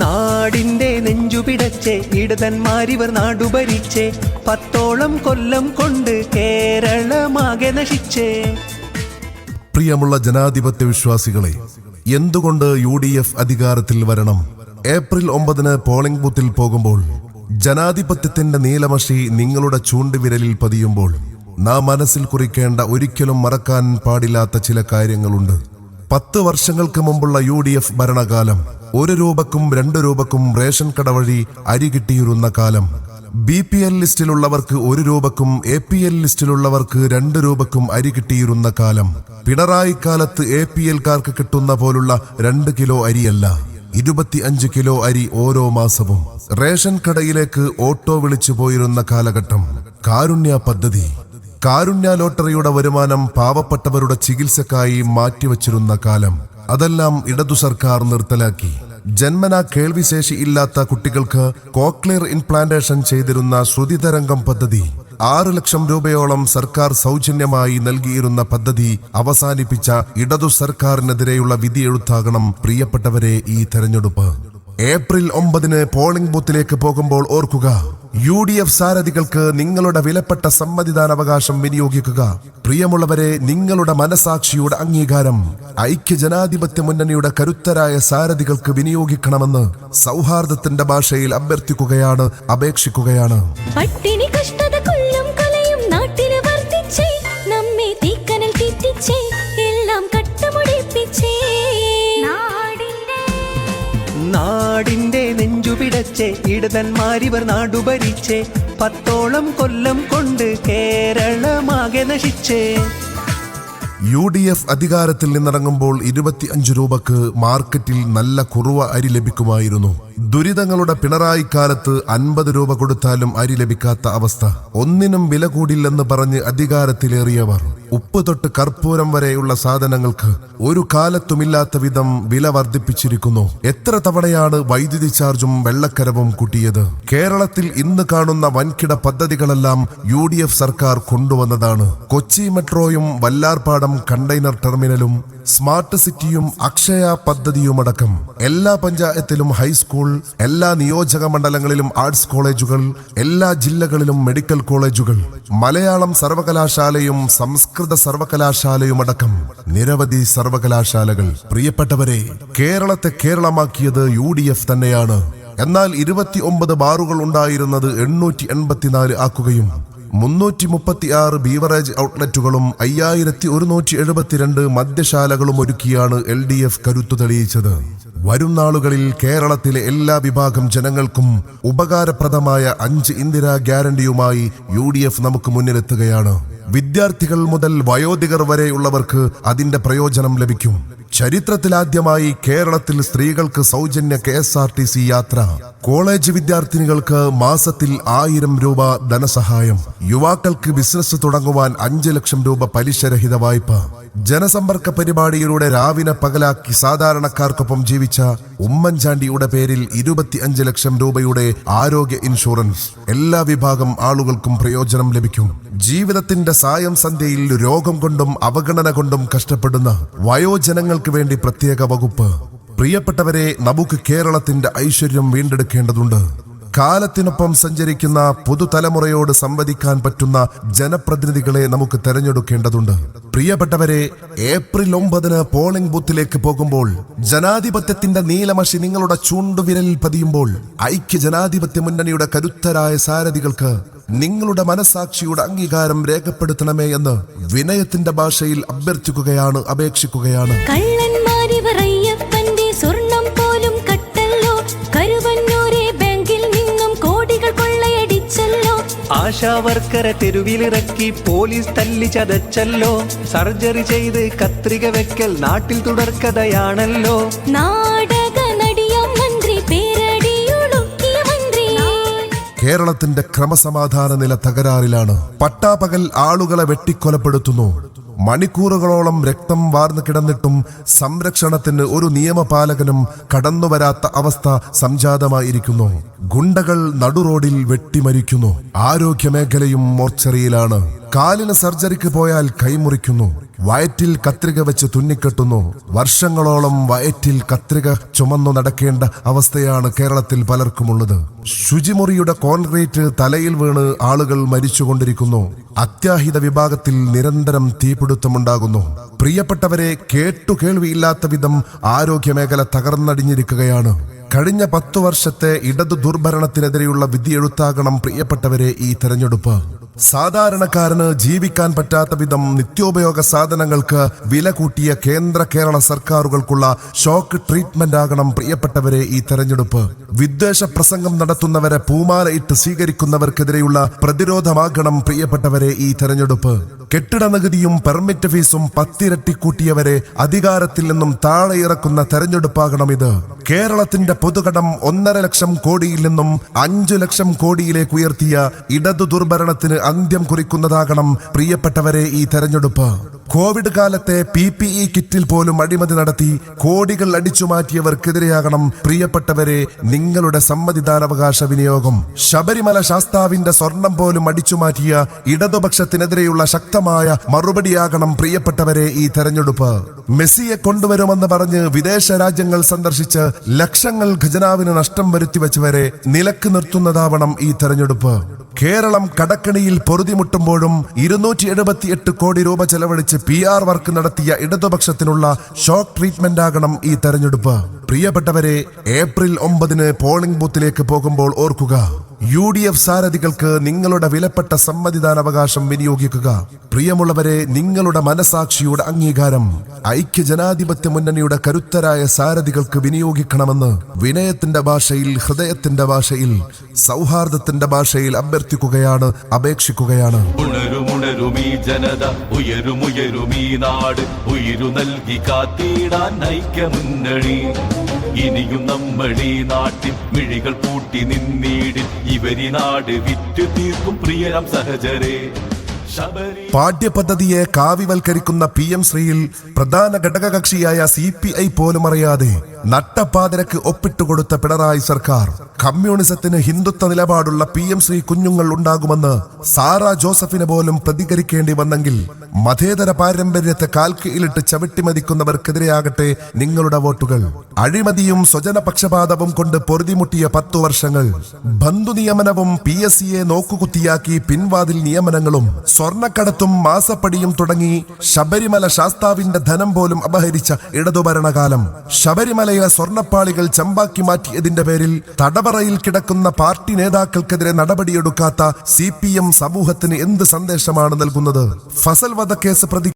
നാടിന്റെ നെഞ്ചുപിടച്ചേ ഇടതന്മാരിവർ നാടുഭരിച്ചേ 10ഓളം കൊല്ലം കൊണ്ട് കേരളമാകെ നശിച്ചേ. പ്രിയമുള്ള ജനാധിപത്യ വിശ്വാസികളെ, എന്തുകൊണ്ട് UDF അധികാരത്തിൽ വരണം? ഏപ്രിൽ 9 പോളിംഗ് ബൂത്തിൽ പോകുമ്പോൾ ജനാധിപത്യത്തിന്റെ നീലമഷി നിങ്ങളുടെ ചൂണ്ടുവിരലിൽ പതിയുമ്പോൾ നാം മനസ്സിൽ കുറിക്കേണ്ട, ഒരിക്കലും മറക്കാൻ പാടില്ലാത്ത ചില കാര്യങ്ങളുണ്ട്. 10 വർഷങ്ങൾക്ക് മുമ്പുള്ള UDF ഭരണകാലം 1 രൂപക്കും 2 രൂപക്കും റേഷൻ കട വഴി അരി കിട്ടിയിരുന്ന കാലം. BPL ലിസ്റ്റിലുള്ളവർക്ക് 1 രൂപക്കും APL ലിസ്റ്റിലുള്ളവർക്ക് 2 രൂപക്കും അരി കിട്ടിയിരുന്ന കാലം. പിണറായി കാലത്ത് APL-കാർക്ക് കിട്ടുന്ന പോലുള്ള 2 കിലോ അരിയല്ല, 25 കിലോ അരി ഓരോ മാസവും റേഷൻ കടയിലേക്ക് ഓട്ടോ വിളിച്ചു പോയിരുന്ന കാലഘട്ടം. കാരുണ്യ പദ്ധതി, കാരുണ്യ ലോട്ടറിയുടെ വരുമാനം പാവപ്പെട്ടവരുടെ ചികിത്സക്കായി മാറ്റിവച്ചിരുന്ന കാലം. അതെല്ലാം ഇടതു സർക്കാർ നിർത്തലാക്കി. ജന്മനാ കേൾവിശേഷി ഇല്ലാത്ത കുട്ടികൾക്ക് കോക്ലിയർ ഇംപ്ലാന്റേഷൻ ചെയ്തിരുന്ന ശ്രുതിതരംഗം പദ്ധതി, 6 ലക്ഷം രൂപയോളം സർക്കാർ സൗജന്യമായി നൽകിയിരുന്ന പദ്ധതി അവസാനിപ്പിച്ച ഇടതു സർക്കാരിനെതിരെയുള്ള വിധിയെഴുത്താകണം പ്രിയപ്പെട്ടവരെ ഈ തെരഞ്ഞെടുപ്പ്. ഏപ്രിൽ 9 പോളിംഗ് ബൂത്തിലേക്ക് പോകുമ്പോൾ ഓർക്കുക, UDF സാരഥികൾക്ക് നിങ്ങളുടെ വിലപ്പെട്ട സമ്മതിദാനാവകാശം വിനിയോഗിക്കുക. പ്രിയമുള്ളവരെ, നിങ്ങളുടെ മനസാക്ഷിയുടെ അംഗീകാരം ഐക്യജനാധിപത്യ മുന്നണിയുടെ കരുത്തരായ സാരഥികൾക്ക് വിനിയോഗിക്കണമെന്ന് സൗഹാർദ്ദത്തിന്റെ ഭാഷയിൽ അഭ്യർത്ഥിക്കുകയാണ്, അപേക്ഷിക്കുകയാണ്. പട്ടിണി കഷ്ടത കൊല്ലും കലയും നാട്ടില് വർദ്ധിച്ചേ, നമ്മെ തീക്കനൽ തീറ്റിച്ചേ, എല്ലാം കട്ടമുടിപ്പിച്ചേ. നാടിന്റെ നെഞ്ചുപിടച്ചേ ഇടതന്മാരിവർ നാടുഭരിച്ചേ 10ഓളം കൊല്ലം കൊണ്ട് കേരളമാകെ നശിച്ചേ. UDF അധികാരത്തിൽ നിന്നിറങ്ങുമ്പോൾ 25 രൂപക്ക് മാർക്കറ്റിൽ നല്ല കുറുവ അരി ലഭിക്കുമായിരുന്നു. ദുരിതങ്ങളുടെ പിണറായി കാലത്ത് 50 രൂപ കൊടുത്താലും അരി ലഭിക്കാത്ത അവസ്ഥ. ഒന്നിനും വില കൂടില്ലെന്ന് പറഞ്ഞ് അധികാരത്തിലേറിയവർ ഉപ്പ് തൊട്ട് കർപ്പൂരം വരെയുള്ള സാധനങ്ങൾക്ക് ഒരു കാലത്തുമില്ലാത്ത വിധം വില വർദ്ധിപ്പിച്ചിരിക്കുന്നു. എത്ര തവണയാണ് വൈദ്യുതി ചാർജും വെള്ളക്കരവും കൂട്ടിയത്? കേരളത്തിൽ ഇന്ന് കാണുന്ന വൻകിട പദ്ധതികളെല്ലാം UDF സർക്കാർ കൊണ്ടുവന്നതാണ്. കൊച്ചി മെട്രോയും വല്ലാർപാടം കണ്ടെയ്നർ ടെർമിനലും സ്മാർട്ട് സിറ്റിയും അക്ഷയ പദ്ധതിയുമടക്കം എല്ലാ പഞ്ചായത്തിലും ഹൈസ്കൂൾ, എല്ലാ നിയോജക മണ്ഡലങ്ങളിലും ആർട്സ് കോളേജുകൾ, എല്ലാ ജില്ലകളിലും മെഡിക്കൽ കോളേജുകൾ, മലയാളം സർവകലാശാലയും സംസ്കൃത സർവകലാശാലയുമടക്കം നിരവധി സർവകലാശാലകൾ. പ്രിയപ്പെട്ടവരെ, കേരളത്തെ കേരളമാക്കിയത് UDF തന്നെയാണ്. എന്നാൽ 29 ബാറുകൾ ഉണ്ടായിരുന്നത് 884 ആക്കുകയും 336 ബീവറേജ് ഔട്ട്ലെറ്റുകളും 5172 മദ്യശാലകളും ഒരുക്കിയാണ് LDF കരുത്തു തെളിയിച്ചത്. വരും നാളുകളിൽ കേരളത്തിലെ എല്ലാ വിഭാഗം ജനങ്ങൾക്കും ഉപകാരപ്രദമായ 5 ഇന്ദിരാ ഗ്യാരണ്ടിയുമായി UDF നമുക്ക് മുന്നിലെത്തുകയാണ്. വിദ്യാർത്ഥികൾ മുതൽ വയോധികർ വരെയുള്ളവർക്ക് അതിന്റെ പ്രയോജനം ലഭിക്കും. ചരിത്രത്തിലാദ്യമായി കേരളത്തിൽ സ്ത്രീകൾക്ക് സൗജന്യ KSRTC യാത്ര. കോളേജ് വിദ്യാർത്ഥിനികൾക്ക് മാസത്തിൽ 1000 രൂപ ധനസഹായം. യുവാക്കൾക്ക് ബിസിനസ് തുടങ്ങുവാൻ 5 ലക്ഷം രൂപ പലിശരഹിത വായ്പ. ജനസമ്പർക്ക പരിപാടിയിലൂടെ രാവിനെ പകലാക്കി സാധാരണക്കാർക്കൊപ്പം ജീവിച്ച ഉമ്മൻചാണ്ടിയുടെ പേരിൽ 25 ലക്ഷം രൂപയുടെ ആരോഗ്യ ഇൻഷുറൻസ്. എല്ലാ വിഭാഗം ആളുകൾക്കും പ്രയോജനം ലഭിക്കും. ജീവിതത്തിന്റെ സായം സന്ധ്യയിൽ രോഗം കൊണ്ടും അവഗണന കൊണ്ടും കഷ്ടപ്പെടുന്ന വയോജനങ്ങൾക്ക് വേണ്ടി പ്രത്യേക വകുപ്പ്. പ്രിയപ്പെട്ടവരെ, നമുക്ക് കേരളത്തിന്റെ ഐശ്വര്യം വീണ്ടെടുക്കേണ്ടതുണ്ട്. കാലത്തിനൊപ്പം സഞ്ചരിക്കുന്ന പുതുതലമുറയോട് സംവദിക്കാൻ പറ്റുന്ന ജനപ്രതിനിധികളെ നമുക്ക് തെരഞ്ഞെടുക്കേണ്ടതുണ്ട്. പ്രിയപ്പെട്ടവരെ, ഏപ്രിൽ 9 പോളിംഗ് ബൂത്തിലേക്ക് പോകുമ്പോൾ ജനാധിപത്യത്തിന്റെ നീലമഷി നിങ്ങളുടെ ചൂണ്ടുവിരലിൽ പതിയുമ്പോൾ ഐക്യ ജനാധിപത്യ മുന്നണിയുടെ കരുത്തരായ സാരഥികൾക്ക് നിങ്ങളുടെ മനസാക്ഷിയുടെ അംഗീകാരം രേഖപ്പെടുത്തണമേ എന്ന് വിനയത്തിന്റെ ഭാഷയിൽ അഭ്യർത്ഥിക്കുകയാണ്, അപേക്ഷിക്കുകയാണ്. കള്ളന്മാരിവർ അയ്യപ്പന്റെ സ്വർണം പോലും കട്ടല്ലോ, കരുവന്നൂരെ ബാങ്കിൽ നിന്നും കോടികൾ കൊള്ളയടിച്ചല്ലോ. ആശാവർക്കറെ തെരുവിലിറക്കി പോലീസ് തല്ലി ചതച്ചല്ലോ. സർജറി ചെയ്ത് കത്രിക വെക്കൽ നാട്ടിൽ തുടർക്കഥയാണല്ലോ. നാടക നടിയാം മന്ത്രി, പേരടിയൊടുക്കിയ മന്ത്രി. കേരളത്തിന്റെ ക്രമസമാധാന നില തകരാറിലാണ്. പട്ടാപകൽ ആളുകളെ വെട്ടിക്കൊലപ്പെടുത്തുന്നു. മണിക്കൂറുകളോളം രക്തം വാർന്നു കിടന്നിട്ടും സംരക്ഷണത്തിന് ഒരു നിയമപാലകനും കടന്നുവരാത്ത അവസ്ഥ സംജാതമായിരിക്കുന്നു. ഗുണ്ടകൾ നടുറോഡിൽ വെട്ടിമരിക്കുന്നു. ആരോഗ്യമേഖലയും മോർച്ചറിയിലാണ്. കാലിന് സർജറിക്ക് പോയാൽ കൈമുറിക്കുന്നു. വയറ്റിൽ കത്രിക വെച്ച് തുന്നിക്കെട്ടുന്നു. വർഷങ്ങളോളം വയറ്റിൽ കത്രിക ചുമന്നു നടക്കേണ്ട അവസ്ഥയാണ് കേരളത്തിൽ പലർക്കുമുള്ളത്. ശുചിമുറിയുടെ കോൺക്രീറ്റ് തലയിൽ വീണ് ആളുകൾ മരിച്ചുകൊണ്ടിരിക്കുന്നു. അത്യാഹിത വിഭാഗത്തിൽ നിരന്തരം തീപിടുത്തമുണ്ടാകുന്നു. പ്രിയപ്പെട്ടവരെ, കേൾവിയില്ലാത്ത വിധം ആരോഗ്യമേഖല തകർന്നടിഞ്ഞിരിക്കുകയാണ്. കഴിഞ്ഞ 10 വർഷത്തെ ഇടതു ദുർഭരണത്തിനെതിരെയുള്ള വിധിയെഴുത്താകണം പ്രിയപ്പെട്ടവരെ ഈ തെരഞ്ഞെടുപ്പ്. സാധാരണക്കാരന് ജീവിക്കാൻ പറ്റാത്ത വിധം നിത്യോപയോഗ സാധനങ്ങൾക്ക് വില കൂട്ടിയ കേരള സർക്കാരുകൾക്കുള്ള ഷോക്ക് ട്രീറ്റ്മെന്റ് ആകണം പ്രിയപ്പെട്ടവരെ ഈ തെരഞ്ഞെടുപ്പ്. വിദ്വേഷ പ്രസംഗം നടത്തുന്നവരെ പൂമാലയിട്ട് സ്വീകരിക്കുന്നവർക്കെതിരെയുള്ള പ്രതിരോധമാകണം പ്രിയപ്പെട്ടവരെ ഈ തെരഞ്ഞെടുപ്പ്. കെട്ടിട നികുതിയും പെർമിറ്റ് ഫീസും 10 ഇരട്ടി കൂട്ടിയവരെ അധികാരത്തിൽ നിന്നും താഴെ ഇറക്കുന്ന തെരഞ്ഞെടുപ്പാകണം ഇത്. കേരളത്തിന്റെ പൊതുകടം 1.5 ലക്ഷം കോടിയിൽ നിന്നും 5 ലക്ഷം കോടിയിലേക്ക് ഉയർത്തിയ ഇടതു ദുർഭരണത്തിന് അന്ത്യം കുറിക്കുന്നതാകണം പ്രിയപ്പെട്ടവരെ ഈ തെരഞ്ഞെടുപ്പ്. കോവിഡ് കാലത്തെ PPE കിറ്റിൽ പോലും അഴിമതി നടത്തി കോടികൾ അടിച്ചുമാറ്റിയവർക്കെതിരെയാകണം പ്രിയപ്പെട്ടവരെ നിങ്ങളുടെ സമ്മതിദാനാവകാശ വിനിയോഗം. ശബരിമല ശാസ്താവിന്റെ സ്വർണം പോലും അടിച്ചുമാറ്റിയ ഇടതുപക്ഷത്തിനെതിരെയുള്ള ശക്തമായ മറുപടിയാകണം പ്രിയപ്പെട്ടവരെ ഈ തെരഞ്ഞെടുപ്പ്. മെസ്സിയെ കൊണ്ടുവരുമെന്ന് പറഞ്ഞ് വിദേശ രാജ്യങ്ങൾ സന്ദർശിച്ച് ലക്ഷങ്ങൾ ഖജനാവിന് നഷ്ടം വരുത്തിവെച്ചവരെ നിലക്ക് നിർത്തുന്നതാവണം ഈ തെരഞ്ഞെടുപ്പ്. കേരളം കടക്കണിയിൽ പൊറുതിമുട്ടുമ്പോഴും 278 കോടി രൂപ ചെലവഴിച്ച് PR വർക്ക് നടത്തിയ ഇടതുപക്ഷത്തിനുള്ള ഷോക്ക് ട്രീറ്റ്മെന്റ് ആകണം ഈ തെരഞ്ഞെടുപ്പ്. പ്രിയപ്പെട്ടവരെ, ഏപ്രിൽ 9 പോളിംഗ് ബൂത്തിലേക്ക് പോകുമ്പോൾ ഓർക്കുക, UDF സാരഥികൾക്ക് നിങ്ങളുടെ വിലപ്പെട്ട സമ്മതിദാനാവകാശം വിനിയോഗിക്കുക. പ്രിയമുള്ളവരെ, നിങ്ങളുടെ മനസാക്ഷിയുടെ അംഗീകാരം ഐക്യജനാധിപത്യ മുന്നണിയുടെ കരുത്തരായ സാരഥികൾക്ക് വിനിയോഗിക്കണമെന്ന് വിനയത്തിന്റെ ഭാഷയിൽ, ഹൃദയത്തിന്റെ ഭാഷയിൽ, സൗഹാർദ്ദത്തിന്റെ ഭാഷയിൽ അഭ്യർത്ഥിക്കുകയാണ്, അപേക്ഷിക്കുകയാണ്. ഉണരുമുണരുമീ ജനത, ഉയരുമുയരുമീ നാട്, ഉയരു നൽകി കാത്തിടാൻ ഐക്യമുന്നണി. ഇനിയും നമ്മളീ നാട്ടിൽ മിഴികൾ പൂട്ടി നിന്നീടിൽ ഇവരി നാട് വിറ്റു തീർക്കും പ്രിയരം സഹചരേ. പാഠ്യപദ്ധതിയെ കാവ്യവൽക്കരിക്കുന്ന PM ശ്രീയിൽ പ്രധാന ഘടകകക്ഷിയായ CPI പോലും അറിയാതെ നട്ടപ്പാതിരക്ക് ഒപ്പിട്ടുകൊടുത്ത പിണറായി സർക്കാർ. കമ്മ്യൂണിസത്തിന് ഹിന്ദുത്വ നിലപാടുള്ള PM ശ്രീ കുഞ്ഞുങ്ങൾ ഉണ്ടാകുമെന്ന് സാറാ ജോസഫിന് പോലും പ്രതികരിക്കേണ്ടി വന്നെങ്കിൽ മതേതര പാരമ്പര്യത്തെ കാൽക്കീഴിലിട്ട് ചവിട്ടിമതിക്കുന്നവർക്കെതിരെയാകട്ടെ നിങ്ങളുടെ വോട്ടുകൾ. അഴിമതിയും സ്വജനപക്ഷപാതവും കൊണ്ട് പൊറുതിമുട്ടിയ 10 വർഷങ്ങൾ, ബന്ധു നിയമനവും PSCയെ നോക്കുകുത്തിയാക്കി പിൻവാതിൽ നിയമനങ്ങളും സ്വർണ്ണക്കടത്തും മാസപ്പടിയും തുടങ്ങി ശബരിമല ശാസ്താവിന്റെ ധനം പോലും അപഹരിച്ച ഇടതുഭരണകാലം. ശബരിമലയിലെ സ്വർണ്ണപ്പാളികൾ ചമ്പാക്കി മാറ്റിയതിന്റെ പേരിൽ തടവറയിൽ കിടക്കുന്ന പാർട്ടി നേതാക്കൾക്കെതിരെ നടപടിയെടുക്കാത്ത CPM സമൂഹത്തിന് എന്ത് സന്ദേശമാണ് നൽകുന്നത്? ഫസൽ വധക്കേസ് പ്രതി